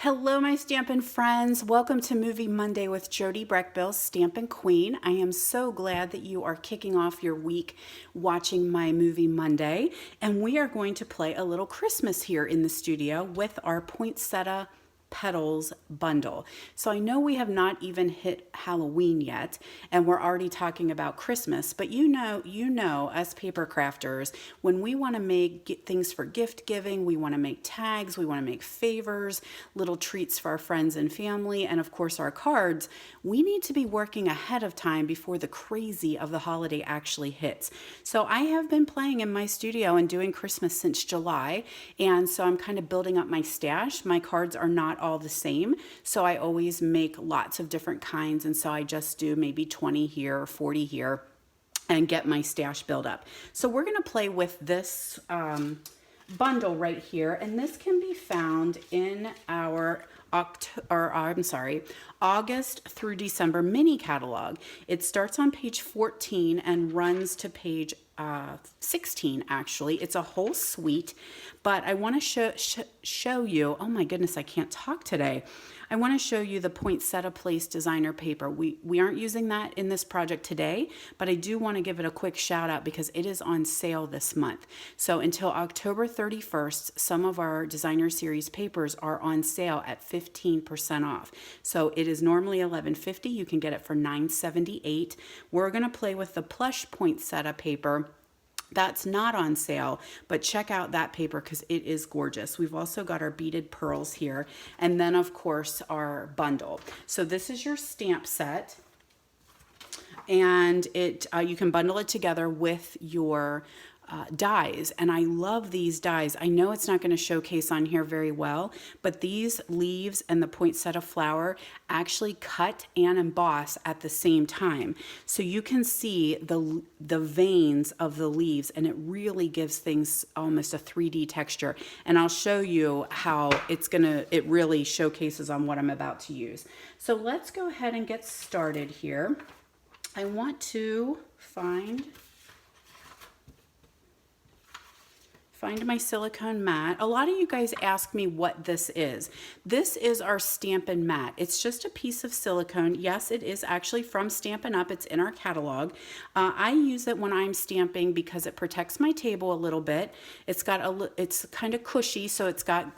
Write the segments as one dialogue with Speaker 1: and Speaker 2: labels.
Speaker 1: Hello, my Stampin' friends. Welcome to Movie Monday with Jody Brechbill, Stampin' Queen. I am so glad that you are kicking off your week watching my Movie Monday, and we are going to play a little Christmas here in the studio with our Poinsettia Petals bundle. So I know we have not even hit Halloween yet, and we're already talking about Christmas, but you know us paper crafters, when we want to make things for gift giving, we want to make tags, we want to make favors, little treats for our friends and family, and of course our cards, we need to be working ahead of time before the crazy of the holiday actually hits. So I have been playing in my studio and doing Christmas since July, and so I'm kind of building up my stash. My cards are not all the same, so I always make lots of different kinds, and so I just do maybe 20 here or 40 here and get my stash built up. So we're going to play with this bundle right here, and this can be found in our August through December mini catalog. It starts on page 14 and runs to page 16 actually. It's a whole suite, but I want to show you, oh my goodness, I can't talk today. I want to show you the Poinsettia Place designer paper. We aren't using that in this project today, but I do want to give it a quick shout out because it is on sale this month. So until October 31st, some of our designer series papers are on sale at 15% off. So it is normally $11.50. You can get it for $9.78. We're going to play with the plush poinsettia paper. That's not on sale, but check out that paper because it is gorgeous. We've also got our beaded pearls here, and then of course our bundle. So this is your stamp set, and you can bundle it together with your dies, and I love these dies. I know it's not going to showcase on here very well, but these leaves and the poinsettia flower actually cut and emboss at the same time. So you can see the veins of the leaves, and it really gives things almost a 3D texture. And I'll show you how it really showcases on what I'm about to use. So let's go ahead and get started here. I want to find my silicone mat. A lot of you guys ask me what this is. This is our Stampin' mat. It's just a piece of silicone. Yes, it is actually from Stampin' Up. It's in our catalog. I use it when I'm stamping because it protects my table a little bit. It's kind of cushy, so it's got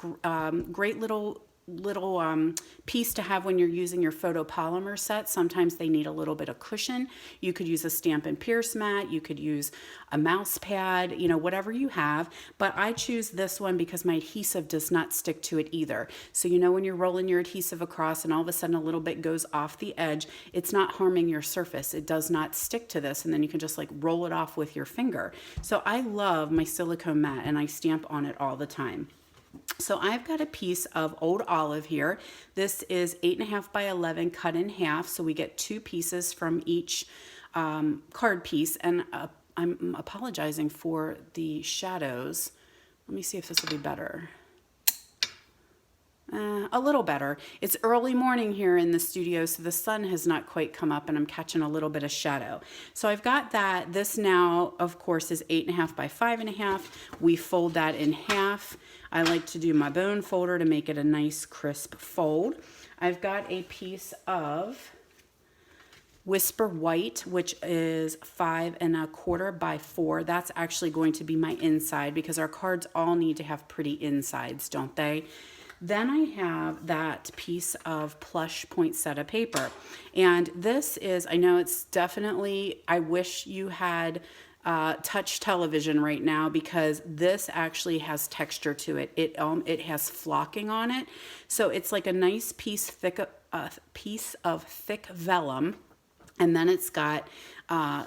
Speaker 1: great little piece to have when you're using your photopolymer set. Sometimes they need a little bit of cushion. You could use a Stampin' Pierce mat, you could use a mouse pad, you know, whatever you have, but I choose this one because my adhesive does not stick to it either. So you know when you're rolling your adhesive across and all of a sudden a little bit goes off the edge, it's not harming your surface. It does not stick to this, and then you can just like roll it off with your finger. So I love my silicone mat and I stamp on it all the time. So I've got a piece of old olive here. This is 8.5 by 11 cut in half. So we get two pieces from each card piece. And I'm apologizing for the shadows. Let me see if this will be better. A little better. It's early morning here in the studio, so the sun has not quite come up and I'm catching a little bit of shadow. So I've got that. This now, of course, is 8.5 by 5.5. We fold that in half. I like to do my bone folder to make it a nice crisp fold. I've got a piece of Whisper White, which is 5.25 by 4. That's actually going to be my inside because our cards all need to have pretty insides, don't they? Then I have that piece of plush poinsettia paper. And this is, I know it's definitely, I wish you had touch television right now because this actually has texture to it. It has flocking on it. So it's like a nice piece of thick vellum. And then it's got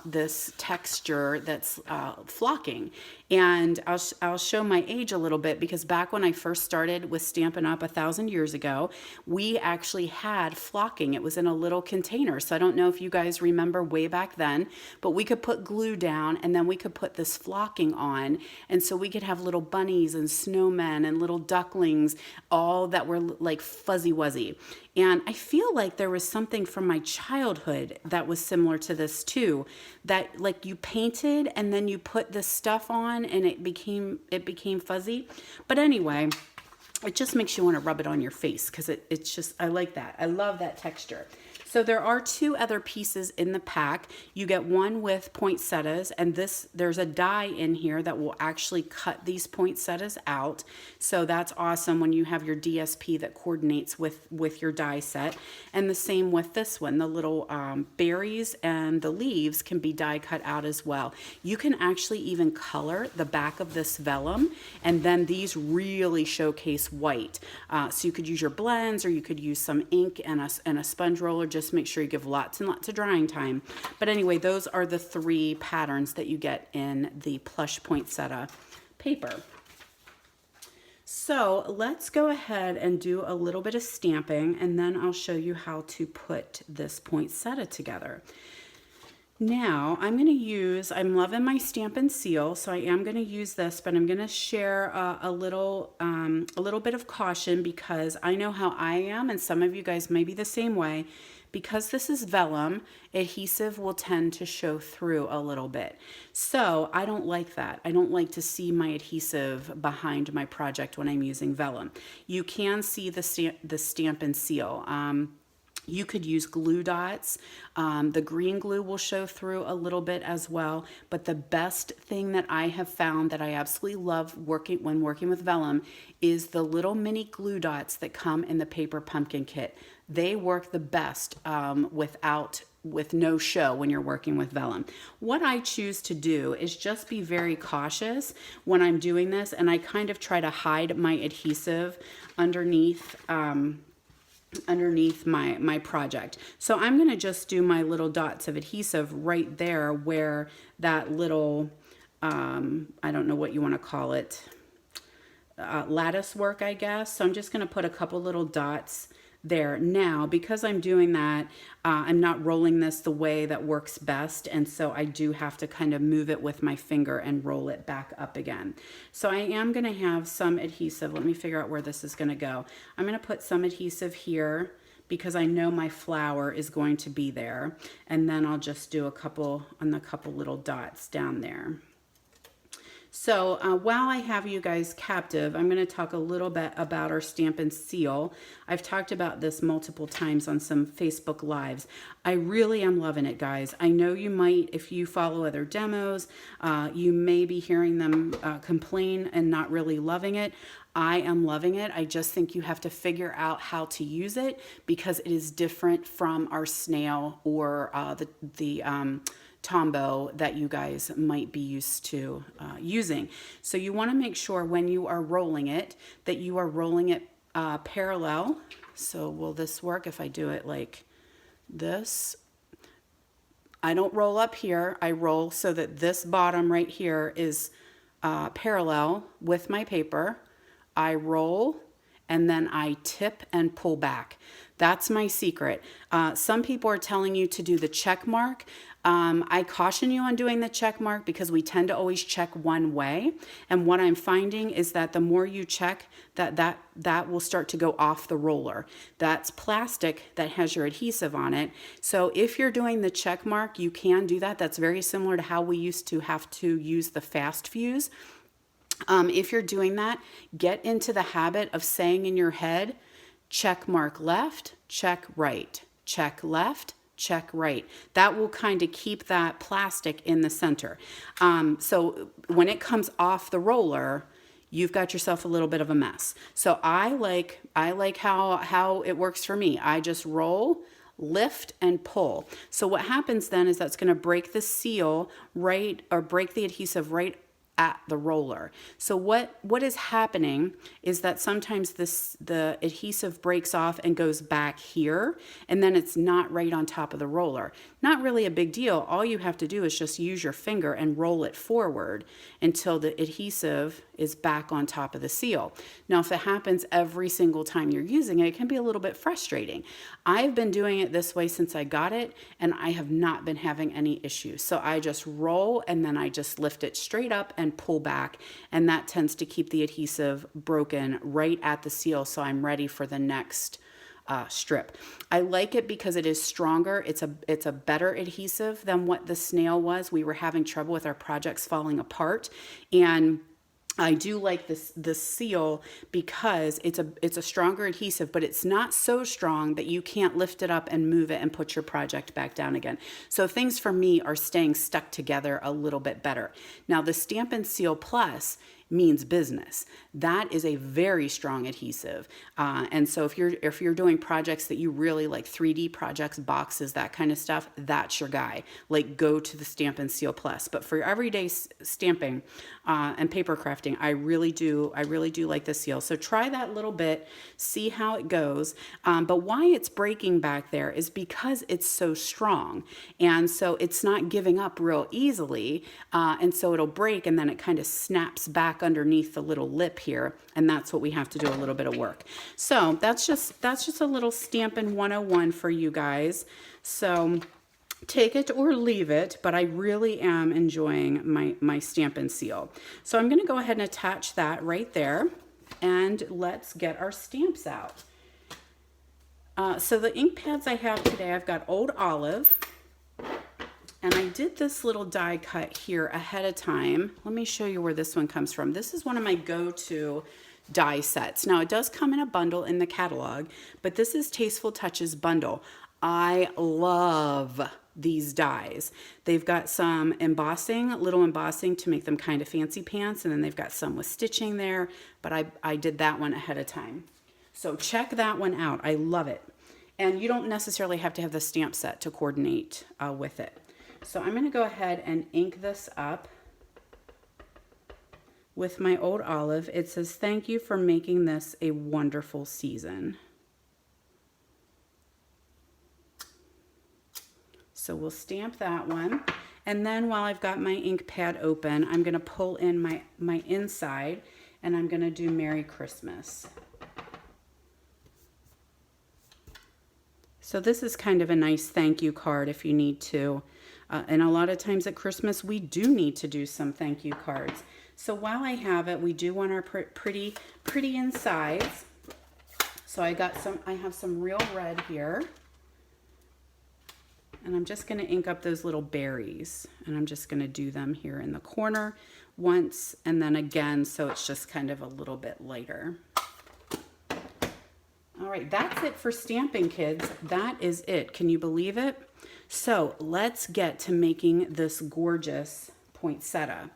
Speaker 1: this texture that's flocking. And I'll show my age a little bit because back when I first started with Stampin' Up 1,000 years ago, we actually had flocking. It was in a little container. So I don't know if you guys remember way back then, but we could put glue down and then we could put this flocking on. And so we could have little bunnies and snowmen and little ducklings, all that were like fuzzy wuzzy. And I feel like there was something from my childhood that was similar to this too, that like you painted and then you put this stuff on and it became fuzzy. But anyway, it just makes you want to rub it on your face because it's just, I like that. I love that texture. So there are two other pieces in the pack. You get one with poinsettias, and there's a die in here that will actually cut these poinsettias out. So that's awesome when you have your DSP that coordinates with your die set. And the same with this one. The little berries and the leaves can be die cut out as well. You can actually even color the back of this vellum, and then these really showcase white. So you could use your blends, or you could use some ink and a sponge roller. Just make sure you give lots and lots of drying time. But anyway, those are the three patterns that you get in the plush poinsettia paper. So let's go ahead and do a little bit of stamping, and then I'll show you how to put this poinsettia together. Now I'm loving my Stampin' Seal, so I am going to use this, but I'm going to share a little bit of caution because I know how I am, and some of you guys may be the same way. Because this is vellum, adhesive will tend to show through a little bit. So I don't like that. I don't like to see my adhesive behind my project when I'm using vellum. You can see the Stampin' Seal. You could use glue dots. The green glue will show through a little bit as well. But the best thing that I have found that I absolutely love when working with vellum is the little mini glue dots that come in the paper pumpkin kit. They work the best with no show when you're working with vellum. What I choose to do is just be very cautious when I'm doing this, and I kind of try to hide my adhesive underneath my project. So I'm going to just do my little dots of adhesive right there where that little, I don't know what you want to call it, lattice work, I guess. So I'm just going to put a couple little dots there. Now, because I'm doing that, I'm not rolling this the way that works best, and so I do have to kind of move it with my finger and roll it back up again. So I am going to have some adhesive. Let me figure out where this is going to go. I'm going to put some adhesive here because I know my flower is going to be there, and then I'll just do a couple little dots down there. So while I have you guys captive, I'm going to talk a little bit about our Stampin' Seal. I've talked about this multiple times on some Facebook Lives. I really am loving it, guys. I know you might, if you follow other demos, you may be hearing them complain and not really loving it. I am loving it. I just think you have to figure out how to use it because it is different from our snail or the Tombow that you guys might be used to using. So you want to make sure when you are rolling it that you are rolling it parallel. So will this work if I do it like this? I don't roll up here. I roll so that this bottom right here is parallel with my paper. I roll and then I tip and pull back. That's my secret. Some people are telling you to do the check mark. I caution you on doing the check mark because we tend to always check one way. And what I'm finding is that the more you check, that will start to go off the roller. That's plastic that has your adhesive on it. So if you're doing the check mark, you can do that. That's very similar to how we used to have to use the fast fuse. If you're doing that, get into the habit of saying in your head, check mark left, check right, check left, check right. That will kind of keep that plastic in the center. So when it comes off the roller, you've got yourself a little bit of a mess. So I like how it works for me. I just roll, lift, and pull. So what happens then is that's going to break the seal right, or break the adhesive right at the roller. So what is happening is that sometimes the adhesive breaks off and goes back here, and then it's not right on top of the roller. Not really a big deal. All you have to do is just use your finger and roll it forward until the adhesive is back on top of the seal. Now, if it happens every single time you're using it, it can be a little bit frustrating. I've been doing it this way since I got it, and I have not been having any issues. So I just roll, and then I just lift it straight up and pull back, and that tends to keep the adhesive broken right at the seal, so I'm ready for the next strip. I like it because it is stronger. It's a better adhesive than what the snail was. We were having trouble with our projects falling apart, and I do like this seal because it's a stronger adhesive, but it's not so strong that you can't lift it up and move it and put your project back down again. So things for me are staying stuck together a little bit better. Now the Stampin' Seal Plus means business. That is a very strong adhesive. And so if you're doing projects that you really like, 3D projects, boxes, that kind of stuff, that's your guy. Like, go to the Stampin' Seal Plus. But for everyday stamping and paper crafting, I really do like the seal. So try that little bit, see how it goes. But why it's breaking back there is because it's so strong. And so it's not giving up real easily. And so it'll break, and then it kind of snaps back underneath the little lip here, and that's what we have to do a little bit of work. So that's just a little Stampin' 101 for you guys. So take it or leave it, but I really am enjoying my Stampin' Seal. So I'm going to go ahead and attach that right there, and let's get our stamps out. So the ink pads I have today, I've got Old Olive. And I did this little die cut here ahead of time. Let me show you where this one comes from. This is one of my go-to die sets. Now, it does come in a bundle in the catalog, but this is Tasteful Touches bundle. I love these dies. They've got some embossing, little embossing to make them kind of fancy pants, and then they've got some with stitching there, but I did that one ahead of time. So check that one out. I love it. And you don't necessarily have to have the stamp set to coordinate with it. So I'm going to go ahead and ink this up with my Old Olive. It says, "Thank you for making this a wonderful season." So we'll stamp that one. And then while I've got my ink pad open, I'm going to pull in my inside, and I'm going to do Merry Christmas. So this is kind of a nice thank you card if you need to. And a lot of times at Christmas, we do need to do some thank you cards. So while I have it, we do want our pretty insides. So I have some real red here. And I'm just going to ink up those little berries. And I'm just going to do them here in the corner once and then again, so it's just kind of a little bit lighter. All right, that's it for stamping, kids. That is it. Can you believe it? So let's get to making this gorgeous poinsettia.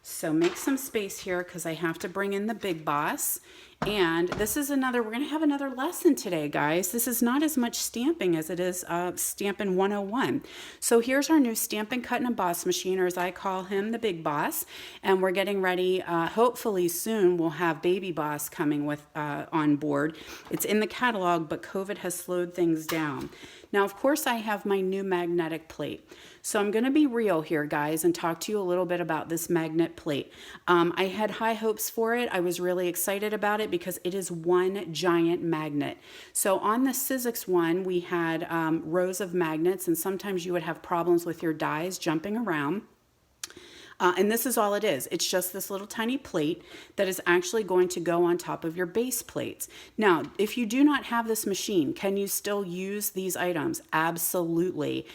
Speaker 1: So make some space here because I have to bring in the Big Boss. And this is we're going to have another lesson today, guys. This is not as much stamping as it is Stampin' 101. So here's our new Stampin' Cut and Emboss machine, or as I call him, the Big Boss. And we're getting ready. Hopefully soon we'll have Baby Boss coming with on board. It's in the catalog, but COVID has slowed things down. Now, of course, I have my new magnetic plate. So I'm going to be real here, guys, and talk to you a little bit about this magnet plate. I had high hopes for it. I was really excited about it because it is one giant magnet. So on the Sizzix one, we had rows of magnets, and sometimes you would have problems with your dies jumping around. And this is all it is. It's just this little tiny plate that is actually going to go on top of your base plates. Now, if you do not have this machine, can you still use these items? Absolutely.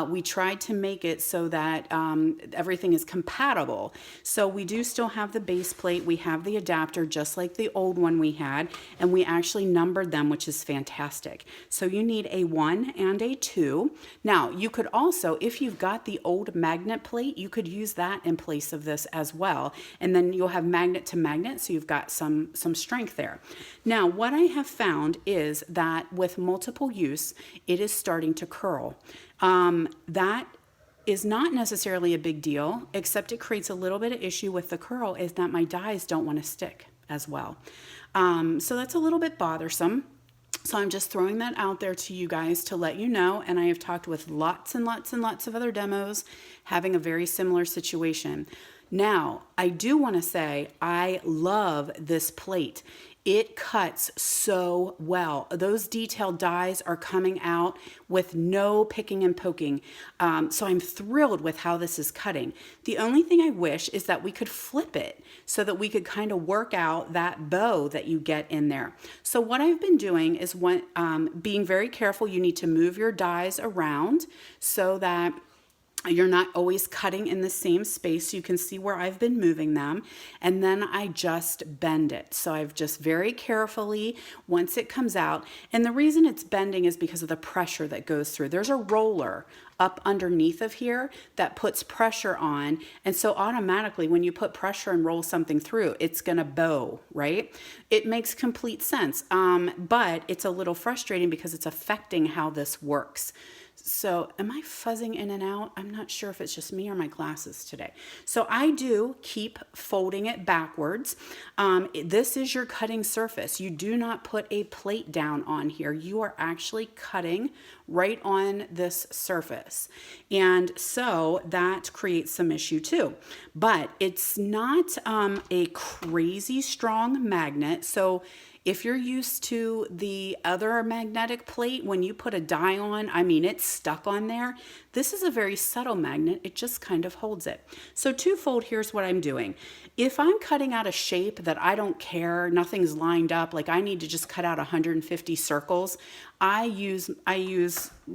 Speaker 1: We tried to make it so that everything is compatible. So we do still have the base plate. We have the adapter just like the old one we had, and we actually numbered them, which is fantastic. So you need a 1 and a 2. Now, you could also, if you've got the old magnet plate, you could use that in place of this as well, and then you'll have magnet to magnet, so you've got some strength there. Now, what I have found is that with multiple use, it is starting to curl. That is not necessarily a big deal, except it creates a little bit of issue with the curl, is that my dies don't want to stick as well. So that's a little bit bothersome. So I'm just throwing that out there to you guys to let you know, and I have talked with lots and lots and lots of other demos having a very similar situation. Now, I do want to say I love this plate. It cuts so well. Those detailed dies are coming out with no picking and poking. So I'm thrilled with how this is cutting. The only thing I wish is that we could flip it so that we could kind of work out that bow that you get in there. So what I've been doing is being very careful. You need to move your dies around so that You're not always cutting in the same space. You can see where I've been moving them. And then I just bend it. So I've just very carefully, once it comes out, and the reason it's bending is because of the pressure that goes through. There's a roller up underneath of here that puts pressure on. And so automatically when you put pressure and roll something through, it's gonna bow, right? It makes complete sense. But it's a little frustrating because it's affecting how this works. So am I fuzzing in and out? I'm not sure if it's just me or my glasses today. So I do keep folding it backwards. This is your cutting surface. You do not put a plate down on here. You are actually cutting right on this surface. And so that creates some issue too. But it's not a crazy strong magnet. So if you're used to the other magnetic plate, when you put a die on, I mean, it's stuck on there. This is a very subtle magnet. It just kind of holds it. So twofold, here's what I'm doing. If I'm cutting out a shape that I don't care, nothing's lined up, like I need to just cut out 150 circles, I use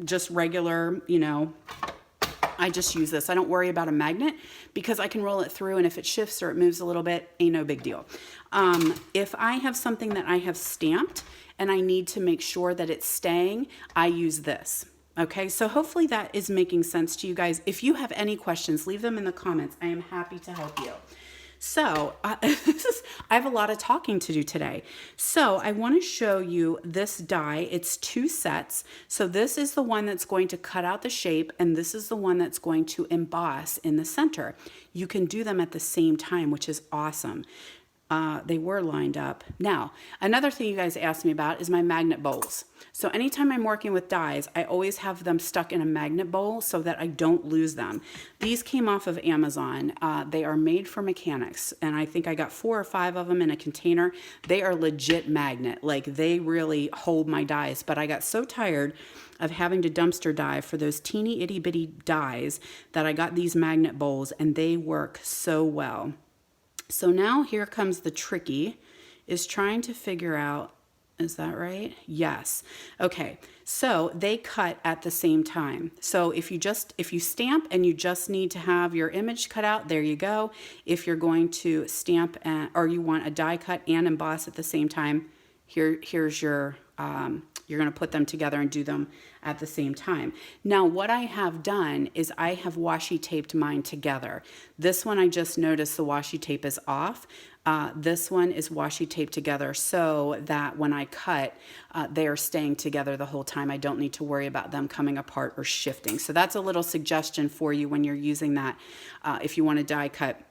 Speaker 1: just regular, I just use this. I don't worry about a magnet because I can roll it through, and if it shifts or it moves a little bit, ain't no big deal. If I have something that I have stamped and I need to make sure that it's staying, I use this. Okay, so hopefully that is making sense to you guys. If you have any questions, leave them in the comments. I am happy to help you. So I have a lot of talking to do today. So I want to show you this die. It's 2 sets. So this is the one that's going to cut out the shape, and this is the one that's going to emboss in the center. You can do them at the same time, which is awesome. They were lined up. Now, another thing you guys asked me about is my magnet bowls. So anytime I'm working with dies, I always have them stuck in a magnet bowl so that I don't lose them. These came off of Amazon. They are made for mechanics, and I think I got 4 or 5 of them in a container. They are legit magnet. Like, they really hold my dies, but I got so tired of having to dumpster dive for those teeny itty bitty dies that I got these magnet bowls, and they work so well. So now here comes the tricky, is trying to figure out, is that right? Yes. Okay, so they cut at the same time. So if you stamp and you just need to have your image cut out, there you go. If you're going to stamp or you want a die cut and emboss at the same time, here's your, you're going to put them together and do them at the same time. Now, what I have done is I have washi taped mine together. This one I just noticed the washi tape is off. This one is washi taped together so that when I cut, they are staying together the whole time. I don't need to worry about them coming apart or shifting. So that's a little suggestion for you when you're using that. If you want to die cut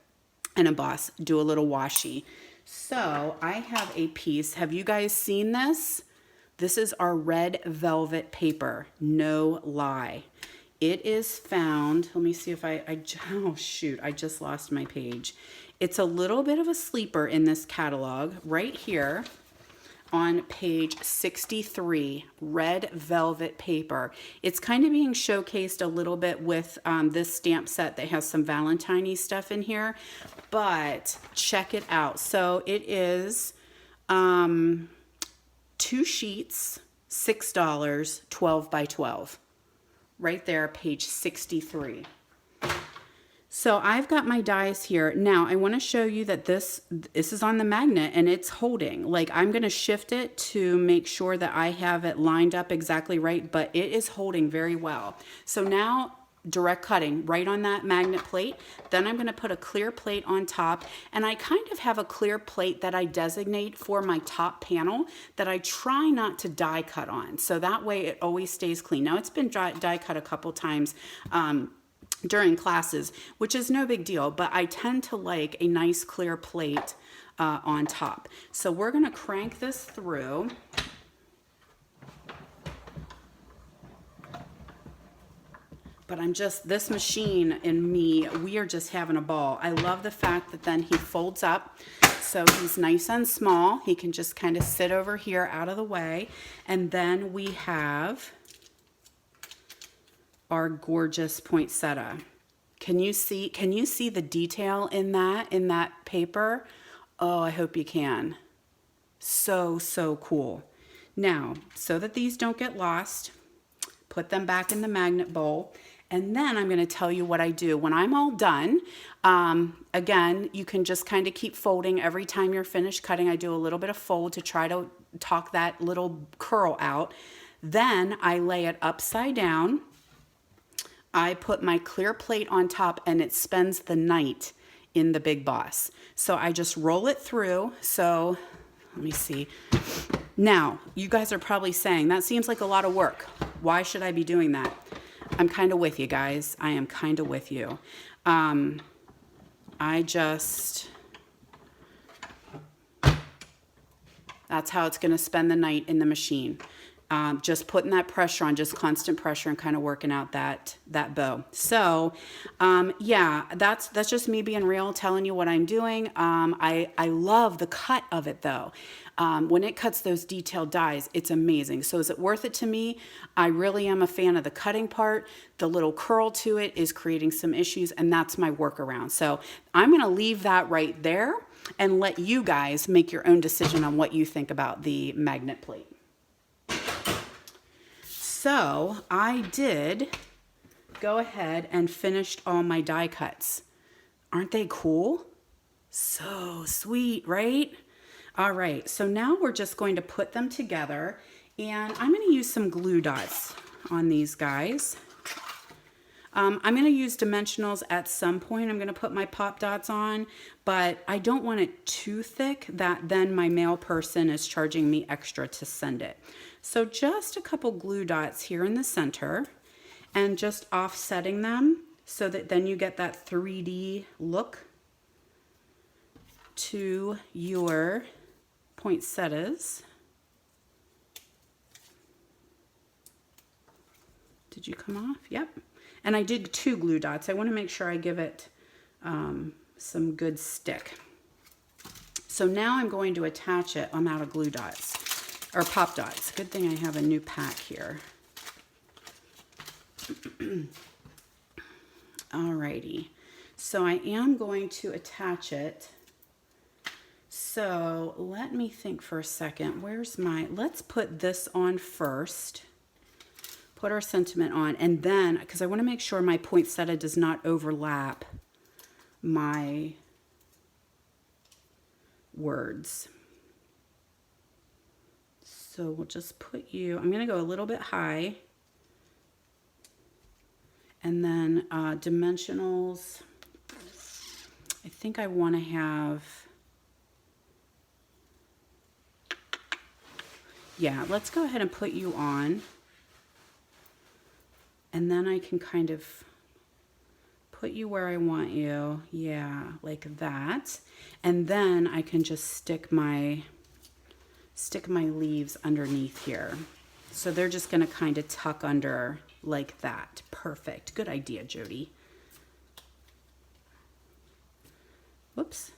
Speaker 1: and emboss, do a little washi. So I have a piece. Have you guys seen this? This is our red velvet paper. No lie. It is found, let me see if oh shoot, I just lost my page. It's a little bit of a sleeper in this catalog right here on page 63, red velvet paper. It's kind of being showcased a little bit with this stamp set that has some Valentine-y stuff in here, but check it out. So it is 2 sheets, $6, 12 by 12. Right there, page 63. So I've got my dies here. Now I want to show you that this is on the magnet and it's holding. Like, I'm going to shift it to make sure that I have it lined up exactly right, but it is holding very well. So now direct cutting right on that magnet plate. Then I'm going to put a clear plate on top, and I kind of have a clear plate that I designate for my top panel that I try not to die cut on. So that way it always stays clean. Now it's been die cut a couple times during classes, which is no big deal, but I tend to like a nice clear plate on top. So we're going to crank this through. But this machine and me, we are just having a ball. I love the fact that then he folds up, so he's nice and small. He can just kind of sit over here out of the way. And then we have our gorgeous poinsettia. Can you see the detail in that paper? Oh, I hope you can. So cool. Now, so that these don't get lost, put them back in the magnet bowl. And then I'm going to tell you what I do when I'm all done. Again, you can just kind of keep folding every time you're finished cutting. I do a little bit of fold to try to talk that little curl out. Then I lay it upside down. I put my clear plate on top and it spends the night in the Big Boss. So I just roll it through. So let me see. Now, you guys are probably saying, that seems like a lot of work. Why should I be doing that? I'm kind of with you guys. I am kind of with you. That's how it's going to spend the night in the machine. Just putting that pressure on, just constant pressure and kind of working out that bow. So, yeah, that's just me being real, telling you what I'm doing. I love the cut of it though. When it cuts those detailed dies, it's amazing. So is it worth it to me? I really am a fan of the cutting part. The little curl to it is creating some issues, and that's my workaround. So I'm going to leave that right there and let you guys make your own decision on what you think about the magnet plate. So I did go ahead and finished all my die cuts. Aren't they cool? So sweet, right? All right, so now we're just going to put them together, and I'm going to use some glue dots on these guys. I'm going to use dimensionals at some point. I'm going to put my pop dots on, but I don't want it too thick that then my mail person is charging me extra to send it. So just a couple glue dots here in the center and just offsetting them so that then you get that 3D look to your poinsettias. Did you come off? Yep. And I did 2 glue dots. I want to make sure I give it some good stick. So now I'm going to attach it. I'm out of glue dots, or pop dots. Good thing I have a new pack here. Alrighty. So I am going to attach it. So let me think for a second. Let's put this on first. Put our sentiment on, and then, because I want to make sure my poinsettia does not overlap my words. So we'll just put you, I'm going to go a little bit high, and then dimensionals, I think I want to have, yeah, let's go ahead and put you on. And then I can kind of put you where I want you. Yeah, like that. And then I can just stick my leaves underneath here. So they're just gonna kind of tuck under like that. Perfect. Good idea, Jody. Whoops.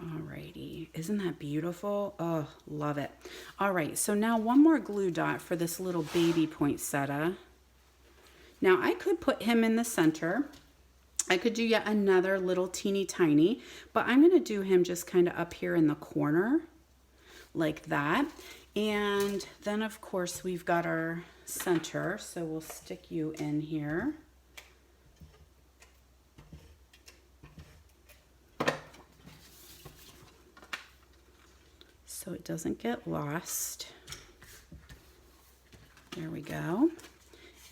Speaker 1: Alrighty, isn't that beautiful? Oh, love it. All right, so now one more glue dot for this little baby poinsettia. Now I could put him in the center. I could do yet another little teeny tiny, but I'm gonna do him just kind of up here in the corner like that. And then of course we've got our center, so we'll stick you in here. So it doesn't get lost. There we go.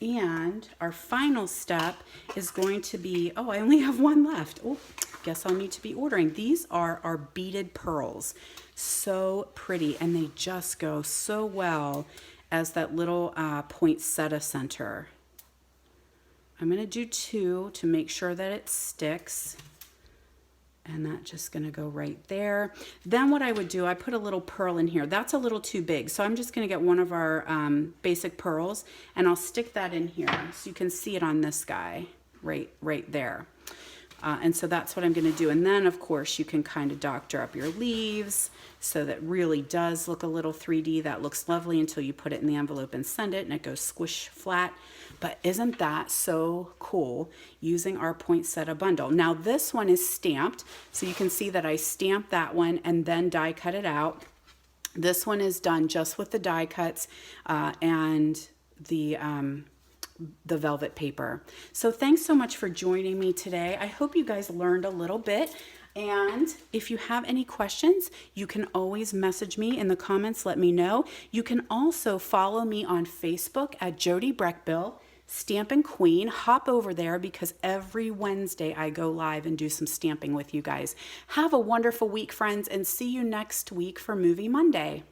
Speaker 1: And our final step is going to be, oh, I only have one left. Oh, guess I'll need to be ordering. These are our beaded pearls. So pretty, and they just go so well as that little poinsettia center. I'm gonna do 2 to make sure that it sticks. And that's just gonna go right there. Then what I would do, I put a little pearl in here. That's a little too big. So I'm just gonna get one of our basic pearls and I'll stick that in here. So you can see it on this guy, right there. And so that's what I'm gonna do. And then of course you can kind of doctor up your leaves so that really does look a little 3D. That looks lovely until you put it in the envelope and send it and it goes squish flat. But isn't that so cool using our poinsettia bundle? Now this one is stamped, so you can see that I stamped that one and then die cut it out. This one is done just with the die cuts and the velvet paper. So thanks so much for joining me today. I hope you guys learned a little bit. And if you have any questions, you can always message me in the comments, let me know. You can also follow me on Facebook at Jody Brechbill, Stampin' Queen. Hop over there because every Wednesday I go live and do some stamping with you guys. Have a wonderful week, friends, and see you next week for Movie Monday.